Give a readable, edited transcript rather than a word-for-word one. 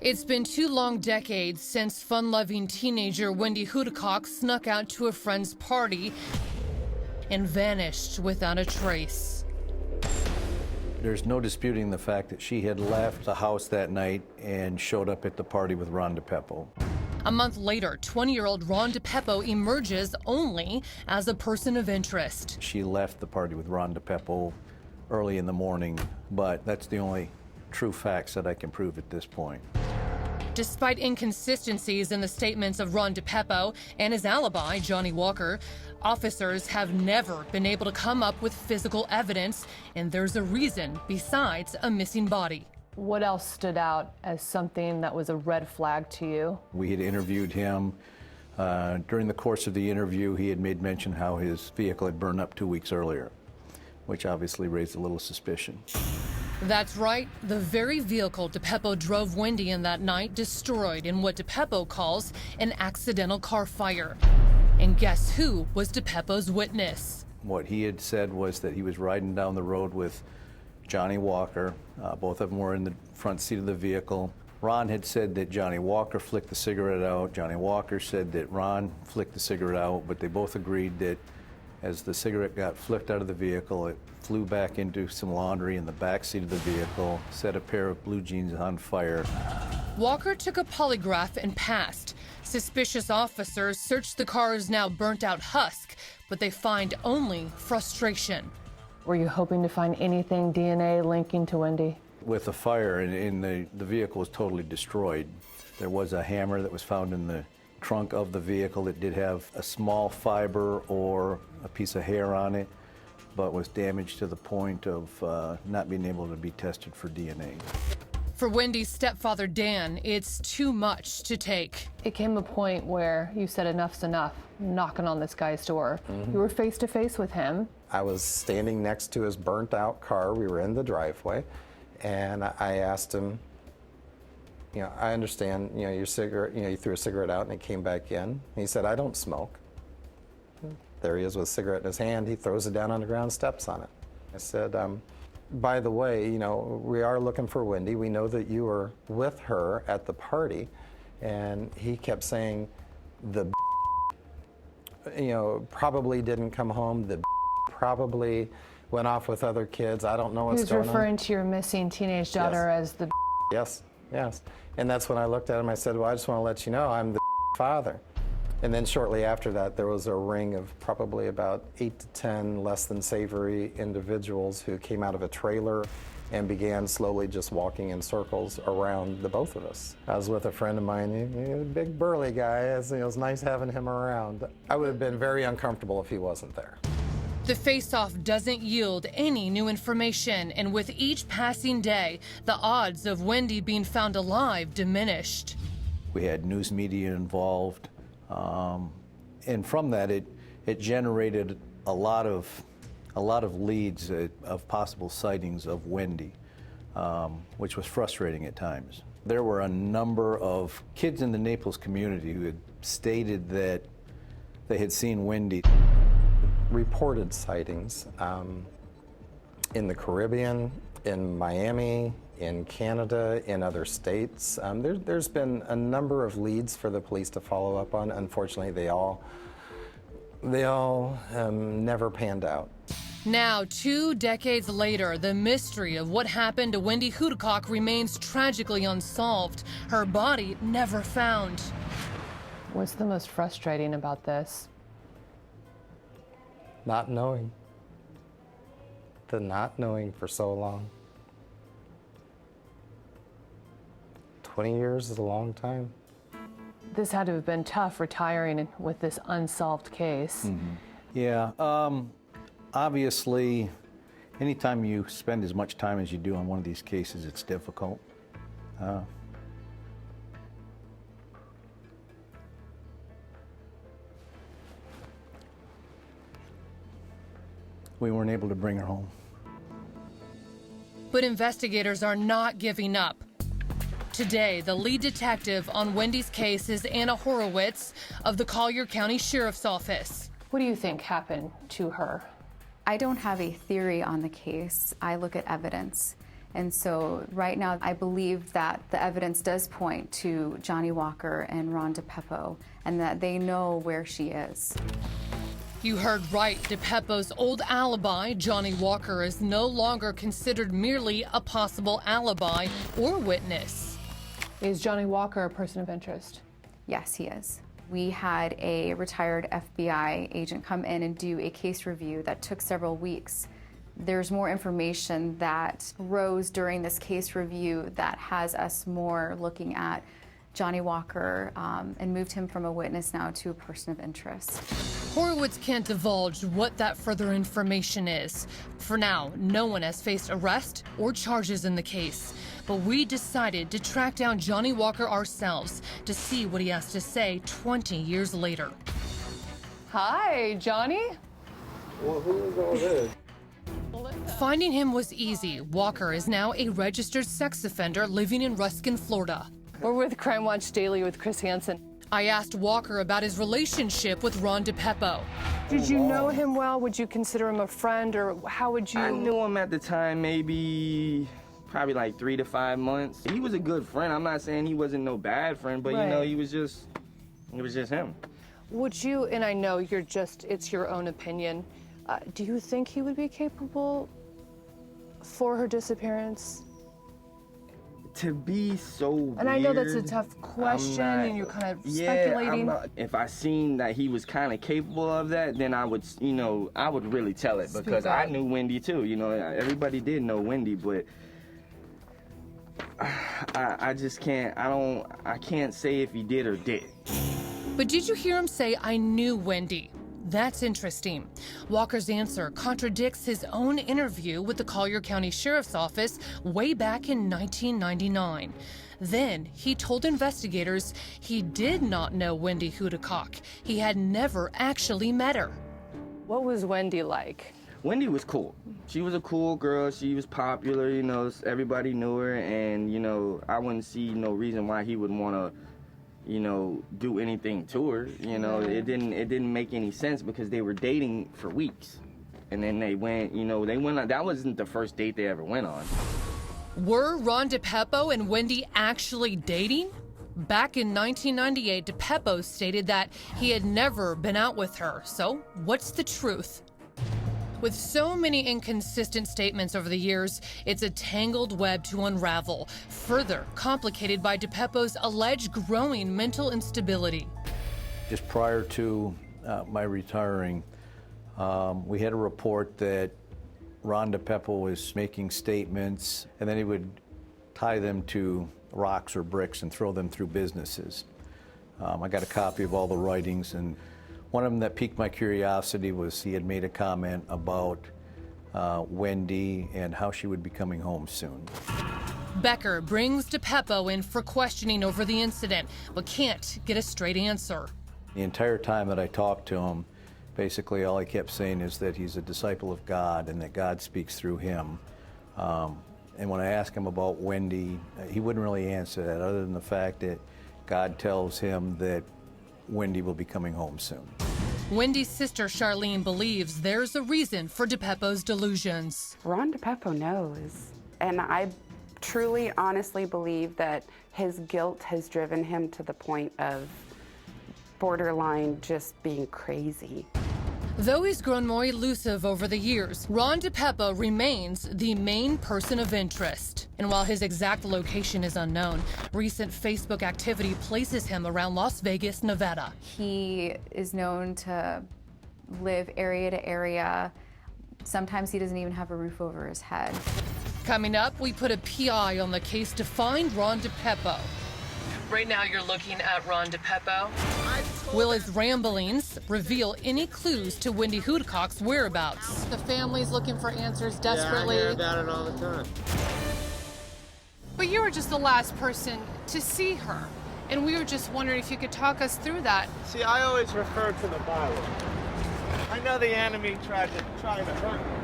It's been 2 long decades since fun-loving teenager Wendy Hudakoc snuck out to a friend's party and vanished without a trace. There's no disputing the fact that she had left the house that night and showed up at the party with Ron DePeppo. A month later, 20-year-old Ron DePeppo emerges only as a person of interest. She left the party with Ron DePeppo early in the morning, but that's the only true facts that I can prove at this point. Despite inconsistencies in the statements of Ron DePeppo and his alibi, Johnny Walker, officers have never been able to come up with physical evidence, and there's a reason besides a missing body. What else stood out as something that was a red flag to you? We had interviewed him. During the course of the interview, he had made mention how his vehicle had burned up 2 weeks earlier, which obviously raised a little suspicion. That's right. The very vehicle DePeppo drove Wendy in that night destroyed in what DePeppo calls an accidental car fire. And guess who was DePeppo's witness? What he had said was that he was riding down the road with Johnny Walker. Both of them were in the front seat of the vehicle. Ron had said that Johnny Walker flicked the cigarette out. Johnny Walker said that Ron flicked the cigarette out, but they both agreed that as the cigarette got flicked out of the vehicle, it flew back into some laundry in the back seat of the vehicle, set a pair of blue jeans on fire. Walker took a polygraph and passed. Suspicious officers searched the car's now burnt-out husk, but they find only frustration. Were you hoping to find anything DNA linking to Wendy? With the fire, and the vehicle was totally destroyed. There was a hammer that was found in the trunk of the vehicle that did have a small fiber or a piece of hair on it, but was damaged to the point of not being able to be tested for DNA. For Wendy's stepfather, Dan, it's too much to take. It came a point where you said enough's enough, knocking on this guy's door. You were face to face with him. I was standing next to his burnt out car. We were in the driveway, and I asked him, I understand, your cigarette, you threw a cigarette out and it came back in. He said, I don't smoke. There he is with a cigarette in his hand. He throws it down on the ground, steps on it. I said, by the way, we are looking for Wendy. We know that you were with her at the party. And he kept saying, the probably didn't come home. The probably went off with other kids. I don't know what's going on. He was referring to your missing teenage daughter as the Yes. And that's when I looked at him. I said, well, I just want to let you know I'm the father. And then shortly after that, there was a ring of probably about 8 to 10 less than savory individuals who came out of a trailer and began slowly just walking in circles around the both of us. I was with a friend of mine, a big burly guy. It was nice having him around. I would have been very uncomfortable if he wasn't there. The face-off doesn't yield any new information, and with each passing day, the odds of Wendy being found alive diminished. We had news media involved, and from that, it generated a lot of leads of possible sightings of Wendy, which was frustrating at times. There were a number of kids in the Naples community who had stated that they had seen Wendy. Reported sightings in the Caribbean, in Miami, in Canada, in other states. There's been a number of leads for the police to follow up on. Unfortunately, they all never panned out. Now, 2 decades later, the mystery of what happened to Wendy Hudakoc remains tragically unsolved. Her body never found. What's the most frustrating about this? Not knowing. The not knowing for so long. 20 years is a long time. This had to have been tough, retiring with this unsolved case. Mm-hmm. Yeah, obviously, anytime you spend as much time as you do on one of these cases, it's difficult. We weren't able to bring her home. But investigators are not giving up. Today, the lead detective on Wendy's case is Anna Horowitz of the Collier County Sheriff's Office. What do you think happened to her? I don't have a theory on the case. I look at evidence. And so right now, I believe that the evidence does point to Johnny Walker and Ron DePeppo, and that they know where she is. You heard right. DePeppo's old alibi, Johnny Walker, is no longer considered merely a possible alibi or witness. Is Johnny Walker a person of interest? Yes, he is. We had a retired FBI agent come in and do a case review that took several weeks. There's more information that rose during this case review that has us more looking at Johnny Walker and moved him from a witness now to a person of interest. Horowitz can't divulge what that further information is. For now, no one has faced arrest or charges in the case. But we decided to track down Johnny Walker ourselves to see what he has to say 20 years later. Hi, Johnny. Well, who is all this? Finding him was easy. Walker is now a registered sex offender living in Ruskin, Florida. We're with Crime Watch Daily with Chris Hansen. I asked Walker about his relationship with Ron DePeppo. Did you know him well? Would you consider him a friend, or how would you? I knew him at the time, probably like 3 to 5 months. He was a good friend. I'm not saying he wasn't no bad friend, but Right. you know, it was just him. Would you, and I know it's your own opinion, do you think he would be capable for her disappearance? To be so weird. And I know that's a tough question, and you're kind of speculating. If I seen that he was kind of capable of that, then I would, I would really tell it, because I knew Wendy too. Everybody did know Wendy, but I just can't. I can't say if he did or did. But did you hear him say, "I knew Wendy"? That's interesting. Walker's answer contradicts his own interview with the Collier County Sheriff's Office way back in 1999. Then he told investigators he did not know Wendy Hudakoc. He had never actually met her. What was Wendy like? Wendy was cool. She was a cool girl. She was popular, everybody knew her, and, I wouldn't see no reason why he would want to, do anything to her. It didn't make any sense, because they were dating for weeks. And then they went on, that wasn't the first date they ever went on. Were Ron DePeppo and Wendy actually dating? Back in 1998, DePeppo stated that he had never been out with her. So what's the truth? With so many inconsistent statements over the years, it's a tangled web to unravel, further complicated by DePeppo's alleged growing mental instability. Just prior to my retiring, we had a report that Ron DePeppo was making statements, and then he would tie them to rocks or bricks and throw them through businesses. I got a copy of all the writings, and one of them that piqued my curiosity was he had made a comment about Wendy and how she would be coming home soon. Becker brings DePeppo in for questioning over the incident, but can't get a straight answer. The entire time that I talked to him, basically all he kept saying is that he's a disciple of God and that God speaks through him. And when I asked him about Wendy, he wouldn't really answer that, other than the fact that God tells him that Wendy will be coming home soon. Wendy's sister Charlene believes there's a reason for DePeppo's delusions. Ron DePeppo knows, and I truly, honestly believe that his guilt has driven him to the point of borderline just being crazy. Though he's grown more elusive over the years, Ron DePeppo remains the main person of interest. And while his exact location is unknown, recent Facebook activity places him around Las Vegas, Nevada. He is known to live area to area. Sometimes he doesn't even have a roof over his head. Coming up, we put a PI on the case to find Ron DePeppo. Right now you're looking at Ron DePeppo. Will his ramblings reveal any clues to Wendy Hudakoc's whereabouts? The family's looking for answers desperately. Yeah, I hear about it all the time. But you were just the last person to see her, and we were just wondering if you could talk us through that. See, I always refer to the Bible. I know the enemy tried to hurt me.